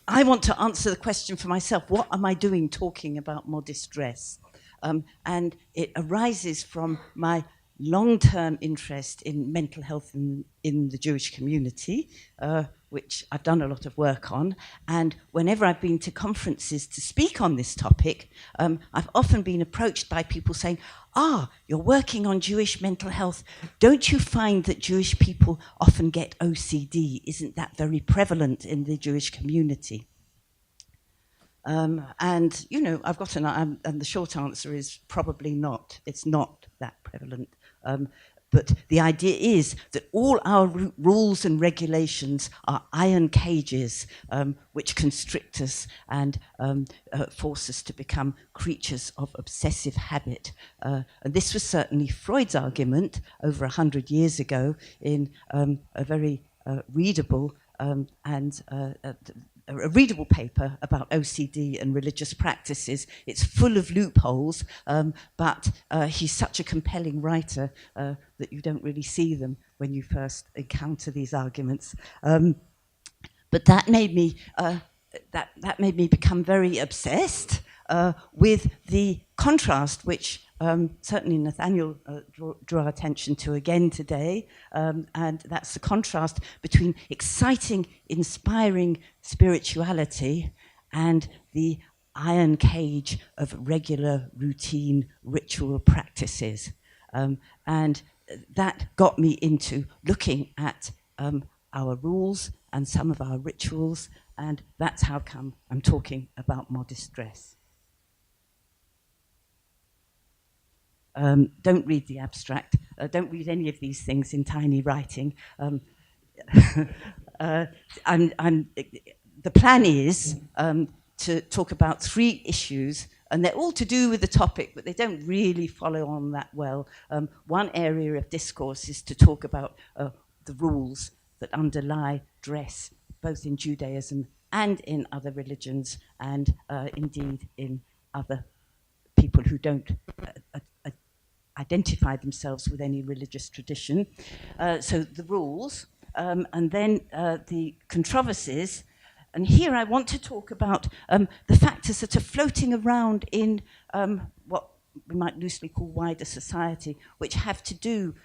I want to answer the question for myself, what am I doing talking about modest dress? And it arises from my long-term interest in mental health in the Jewish community, which I've done a lot of work on. And whenever I've been to conferences to speak on this topic, I've often been approached by people saying, you're working on Jewish mental health. Don't you find that Jewish people often get OCD? Isn't that very prevalent in the Jewish community? And, you know, I've got and the short answer is probably not. It's not that prevalent. But the idea is that all our rules and regulations are iron cages which constrict us and force us to become creatures of obsessive habit. And this was certainly Freud's argument over 100 years ago in a very readable a readable paper about OCD and religious practices. It's full of loopholes, but he's such a compelling writer that you don't really see them when you first encounter these arguments. But that made me that made me become very obsessed with the contrast, which certainly Nathaniel drew our attention to again today, and that's the contrast between exciting, inspiring spirituality and the iron cage of regular, routine, ritual practices. And that got me into looking at our rules and some of our rituals, and that's how come I'm talking about modest dress. Don't read the abstract. Don't read any of these things in tiny writing. The plan is to talk about 3 issues, and they're all to do with the topic, but they don't really follow on that well. One area of discourse is to talk about the rules that underlie dress, both in Judaism and in other religions, and indeed in other people who don't identify themselves with any religious tradition. So the rules, and then the controversies. And here I want to talk about the factors that are floating around in what we might loosely call wider society, which have to do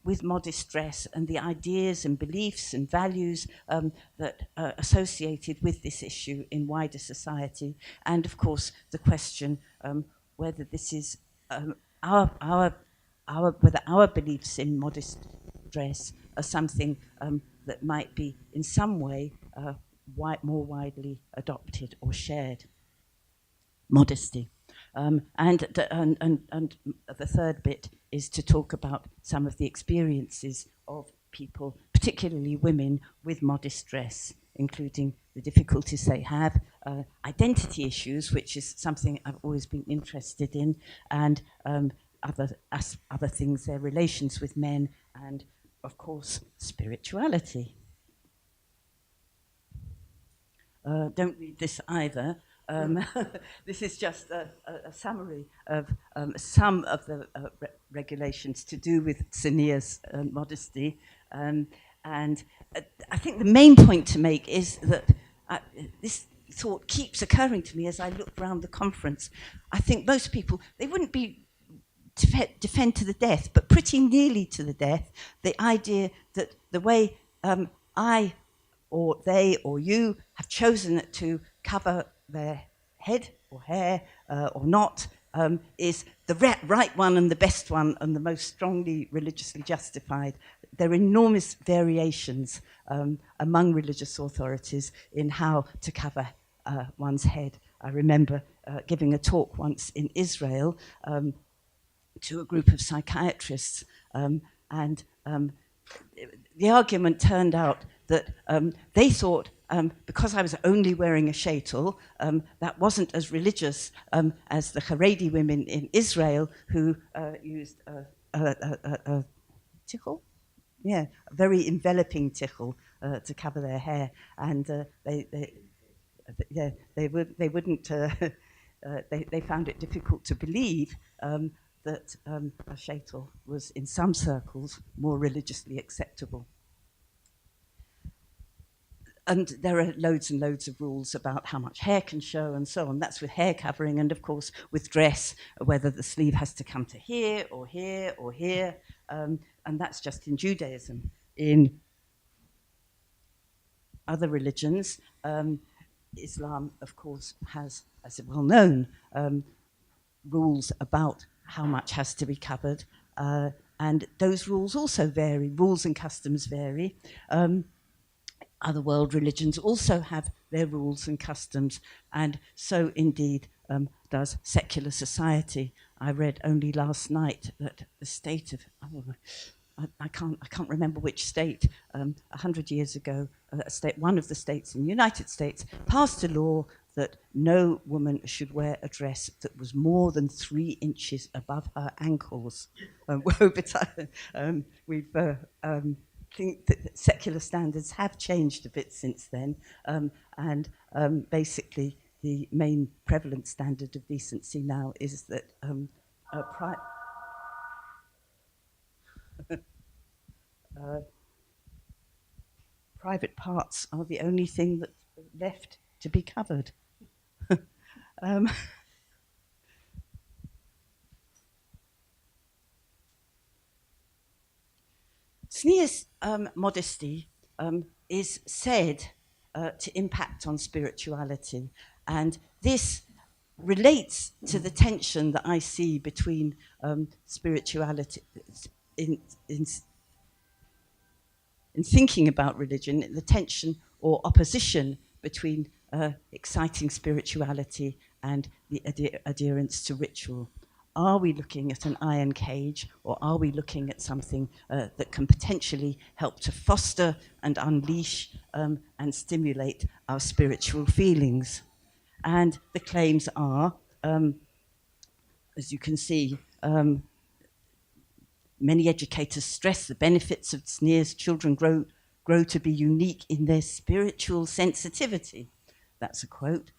with modest dress and the ideas and beliefs and values that are associated with this issue in wider society. And of course, the question whether this is whether our beliefs in modest dress are something that might be in some way more widely adopted or shared. Modesty. And the third bit is to talk about some of the experiences of people, particularly women, with modest dress, including the difficulties they have, identity issues, which is something I've always been interested in, and other things, their relations with men, and of course, spirituality. Don't read this either. This is just a summary of some of the regulations to do with tznius and modesty. And I think the main point to make is that this thought keeps occurring to me as I look around the conference. I think most people, they wouldn't be defend to the death, but pretty nearly to the death, the idea that the way I or they or you have chosen to cover their head or hair or not is the right one and the best one and the most strongly religiously justified. There are enormous variations among religious authorities in how to cover one's head. I remember giving a talk once in Israel to a group of psychiatrists, and the argument turned out that they thought because I was only wearing a sheitel, that wasn't as religious as the Haredi women in Israel who used a tichel, a very enveloping tichel to cover their hair, and they found it difficult to believe that a sheitel was, in some circles, more religiously acceptable. and there are loads and loads of rules about how much hair can show and so on. That's with hair covering, and of course with dress, whether the sleeve has to come to here or here or here, and that's just in Judaism. In other religions, Islam, of course, has, as is well known, rules about how much has to be covered, and those rules also vary. Rules and customs vary. Other world religions also have their rules and customs, and so indeed does secular society. I read only last night that the state of, I can't remember which state, 100 years ago, one of the states in the United States passed a law that no woman should wear a dress that was more than 3 inches above her ankles. Over time, we've think that secular standards have changed a bit since then, and basically the main prevalent standard of decency now is that private parts are the only thing that's left to be covered. Sneer's modesty is said to impact on spirituality, and this relates to the tension that I see between spirituality in thinking about religion, the tension or opposition between exciting spirituality and the adherence to ritual. Are we looking at an iron cage, or are we looking at something that can potentially help to foster and unleash and stimulate our spiritual feelings? And the claims are, as you can see, many educators stress the benefits of Sneer's children grow to be unique in their spiritual sensitivity. That's a quote.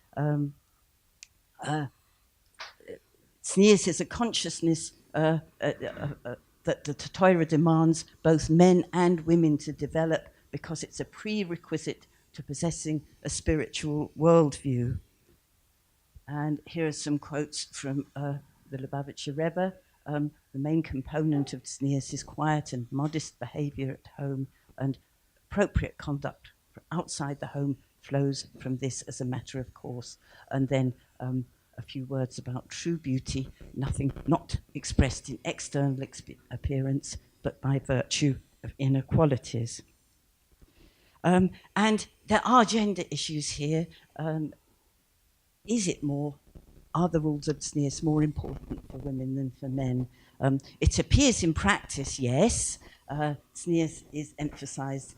Sneer's is a consciousness that the Torah demands both men and women to develop, because it's a prerequisite to possessing a spiritual worldview. And here are some quotes from the Lubavitcher Rebbe. The main component of Sneer's is quiet and modest behavior at home, and appropriate conduct outside the home flows from this as a matter of course. And then a few words about true beauty, nothing not expressed in external appearance, but by virtue of inner qualities. And there are gender issues here. Are the rules of Sneer's more important for women than for men? It appears in practice, yes. Sneer's is emphasized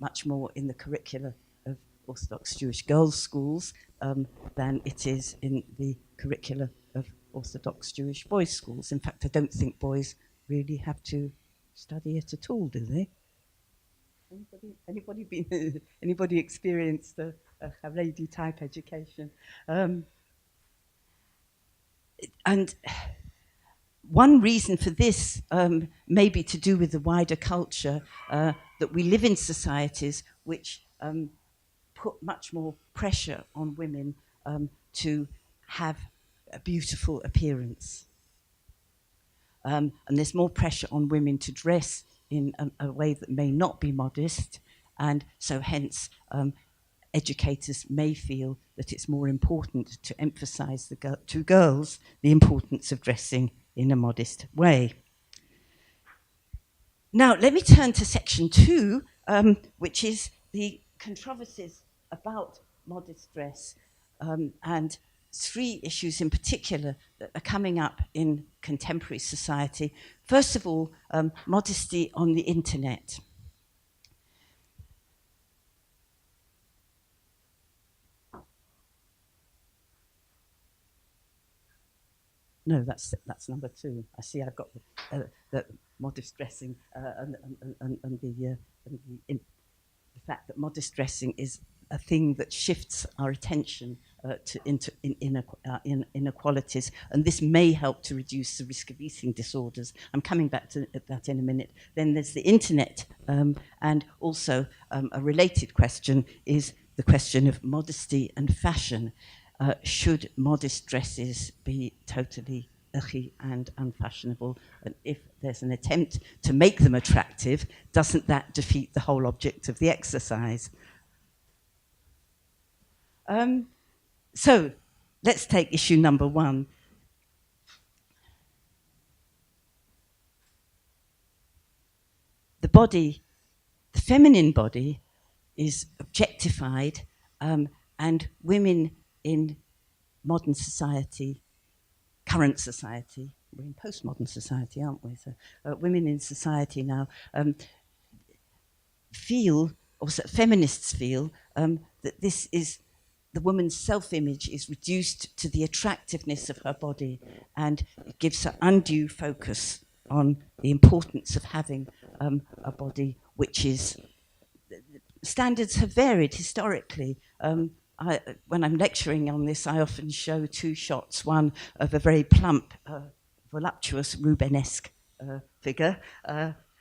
much more in the curricula of Orthodox Jewish girls' schools than it is in the curricula of Orthodox Jewish boys' schools. In fact, I don't think boys really have to study it at all, do they? Anybody experienced a Haredi type education? And one reason for this may be to do with the wider culture that we live in societies which put much more pressure on women to have a beautiful appearance. And there's more pressure on women to dress in a way that may not be modest, and so hence educators may feel that it's more important to emphasize to girls the importance of dressing in a modest way. Now, let me turn to section 2, which is the controversies about modest dress, and 3 issues in particular that are coming up in contemporary society. First of all, modesty on the internet. No, that's number 2. I see I've got the modest dressing and the fact that modest dressing is a thing that shifts our attention inequalities, and this may help to reduce the risk of eating disorders. I'm coming back to that in a minute. Then there's the internet, and also a related question is the question of modesty and fashion. Should modest dresses be totally ugly and unfashionable? And if there's an attempt to make them attractive, doesn't that defeat the whole object of the exercise? So let's take issue number one. The body, the feminine body, is objectified, and women in modern society, current society, we're in postmodern society, aren't we? So women in society now feel, or feminists feel, that this is, the woman's self-image is reduced to the attractiveness of her body, and it gives her undue focus on the importance of having a body which is, standards have varied historically. When I'm lecturing on this, I often show two shots, one of a very plump, voluptuous, Rubenesque figure,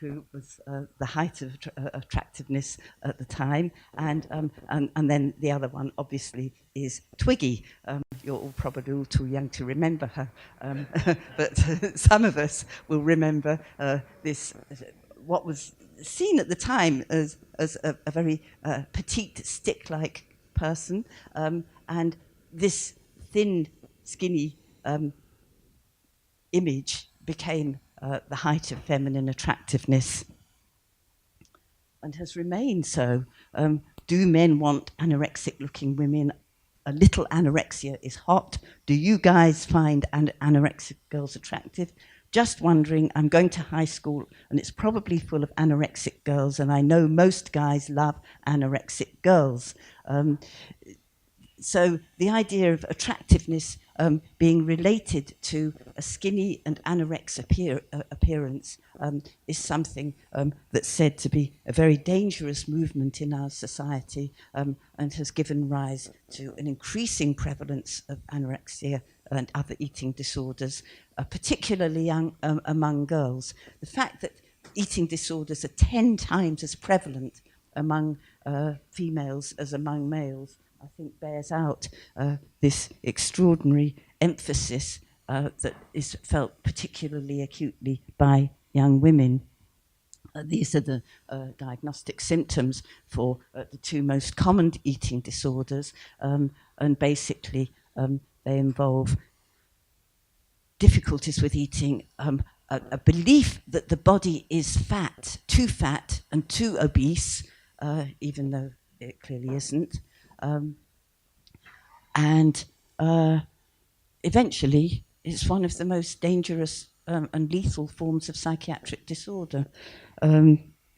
who was the height of attractiveness at the time, and then the other one, obviously, is Twiggy. You're all probably all too young to remember her, but some of us will remember this, what was seen at the time as a very petite, stick-like person, and this thin, skinny image became the height of feminine attractiveness, and has remained so. Do men want anorexic-looking women? A little anorexia is hot. Do you guys find anorexic girls attractive? Just wondering, I'm going to high school and it's probably full of anorexic girls, and I know most guys love anorexic girls. So the idea of attractiveness being related to a skinny and anorexic appearance is something that's said to be a very dangerous movement in our society, and has given rise to an increasing prevalence of anorexia and other eating disorders, particularly among girls. The fact that eating disorders are 10 times as prevalent among females as among males, I think bears out this extraordinary emphasis that is felt particularly acutely by young women. These are the diagnostic symptoms for the two most common eating disorders, and basically they involve difficulties with eating, a belief that the body is fat and too obese, even though it clearly isn't, and eventually it's one of the most dangerous and lethal forms of psychiatric disorder.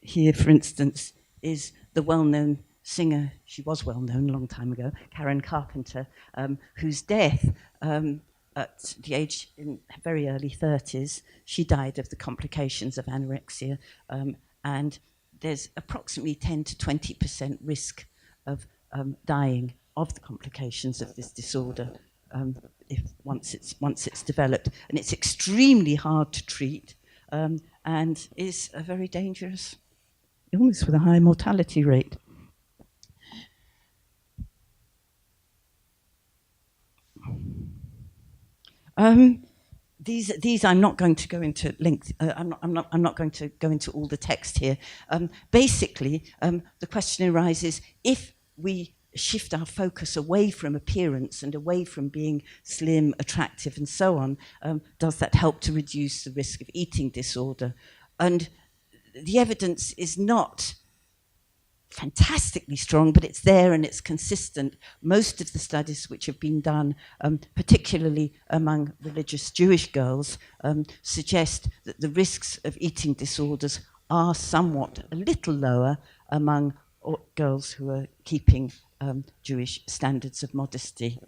Here, for instance, is the well-known singer, she was well-known a long time ago, Karen Carpenter, whose death at the age, in very early 30s, she died of the complications of anorexia, and there's approximately 10 to 20% risk of dying of the complications of this disorder if once it's developed, and it's extremely hard to treat, and is a very dangerous illness with a high mortality rate. These I'm not going to go into length. I'm not going to go into all the text here. Basically, the question arises: if we shift our focus away from appearance and away from being slim, attractive, and so on, does that help to reduce the risk of eating disorder? And the evidence is not fantastically strong, but it's there and it's consistent. Most of the studies which have been done, particularly among religious Jewish girls, suggest that the risks of eating disorders are somewhat a little lower among girls who are keeping Jewish standards of modesty.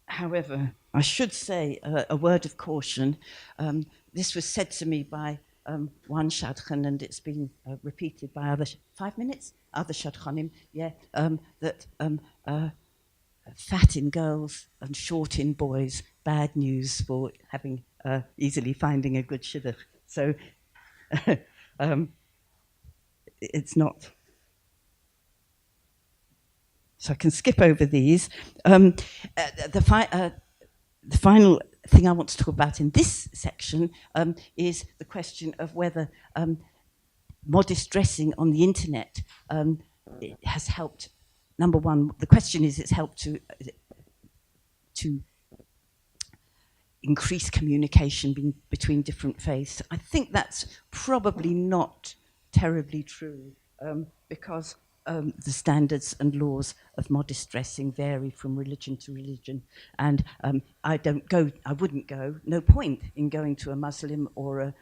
However, I should say a word of caution. This was said to me by one shadchan, and it's been repeated by others. 5 minutes? other shadchanim, that fat in girls and short in boys, bad news for having easily finding a good shidduch. So it's not. So I can skip over these. The final thing I want to talk about in this section is the question of whether modest dressing on the internet it has helped. Number one, the question is, it's helped to increase communication between different faiths. I think that's probably not terribly true, because the standards and laws of modest dressing vary from religion to religion, and I wouldn't go. No point in going to a Muslim or a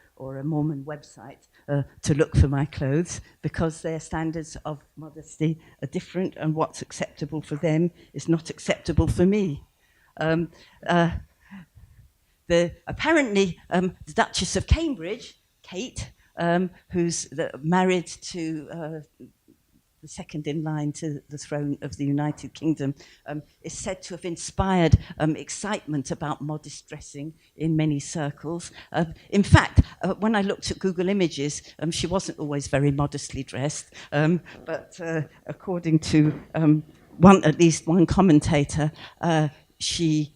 Mormon website to look for my clothes, because their standards of modesty are different, and what's acceptable for them is not acceptable for me. Apparently, the Duchess of Cambridge, Kate, who's married to the second in line to the throne of the United Kingdom, is said to have inspired excitement about modest dressing in many circles. In fact, when I looked at Google Images, she wasn't always very modestly dressed, but according to at least one commentator, she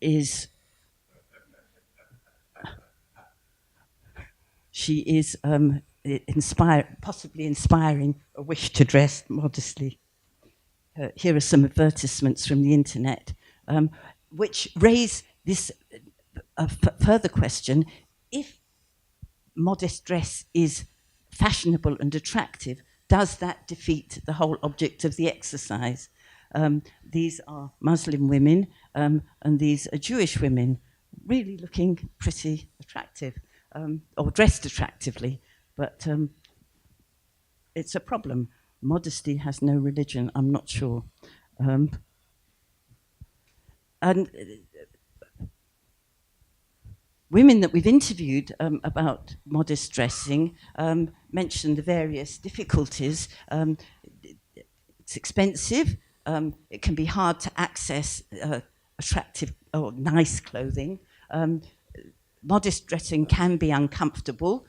is possibly inspiring a wish to dress modestly. Here are some advertisements from the internet, which raise this further question: if modest dress is fashionable and attractive, does that defeat the whole object of the exercise? These are Muslim women, and these are Jewish women, really looking pretty attractive, or dressed attractively, but it's a problem. Modesty has no religion, I'm not sure. And women that we've interviewed about modest dressing mentioned the various difficulties. It's expensive. It can be hard to access attractive or nice clothing. Modest dressing can be uncomfortable.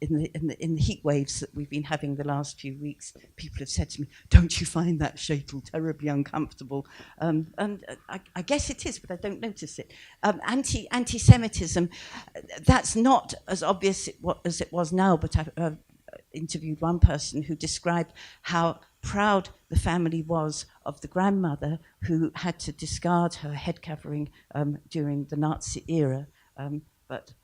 In the heat waves that we've been having the last few weeks, people have said to me, "Don't you find that shaitel terribly uncomfortable?" And I guess it is, but I don't notice it. Anti-Semitism, that's not as obvious as it was now, but I've interviewed one person who described how proud the family was of the grandmother who had to discard her head covering during the Nazi era, but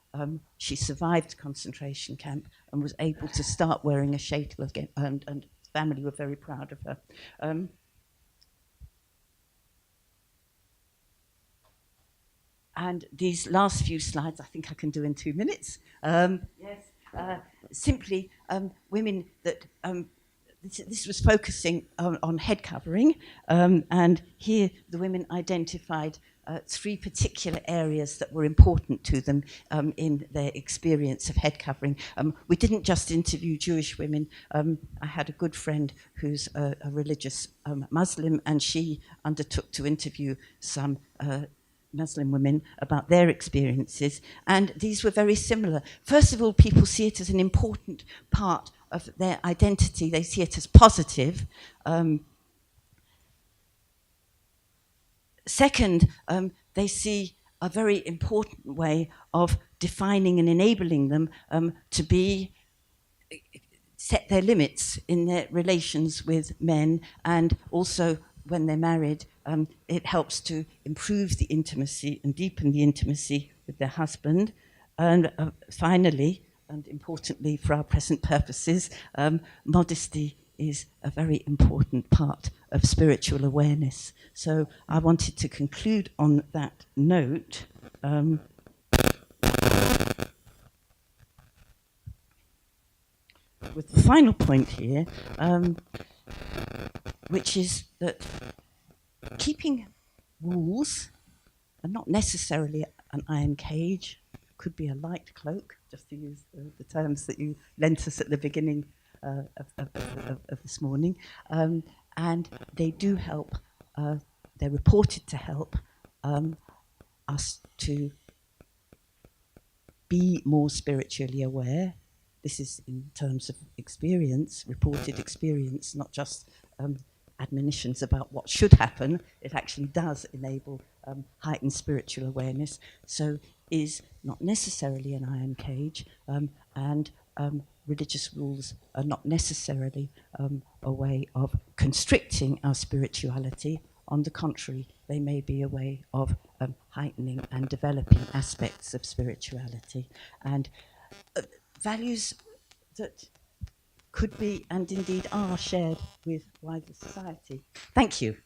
she survived concentration camp and was able to start wearing a shaitel again, and the family were very proud of her. And these last few slides, I think I can do in 2 minutes. Simply, women that this was focusing on head covering, and here the women identified 3 particular areas that were important to them in their experience of head covering. We didn't just interview Jewish women. I had a good friend who's a religious Muslim, and she undertook to interview some Muslim women about their experiences, and these were very similar. First of all, people see it as an important part of their identity. They see it as positive. Second, they see a very important way of defining and enabling them to set their limits in their relations with men, and also when they're married, it helps to improve the intimacy and deepen the intimacy with their husband. And finally, and importantly for our present purposes, modesty is a very important part of spiritual awareness. So I wanted to conclude on that note. With the final point here, which is that keeping rules, and not necessarily an iron cage, could be a light cloak, just to use the terms that you lent us at the beginning of this morning, and they do help. They're reported to help us to be more spiritually aware. This is in terms of experience, reported experience, not just admonitions about what should happen. It actually does enable heightened spiritual awareness, so is not necessarily an iron cage, and religious rules are not necessarily a way of constricting our spirituality. On the contrary, they may be a way of heightening and developing aspects of spirituality, and values that could be and indeed are shared with wider society. Thank you.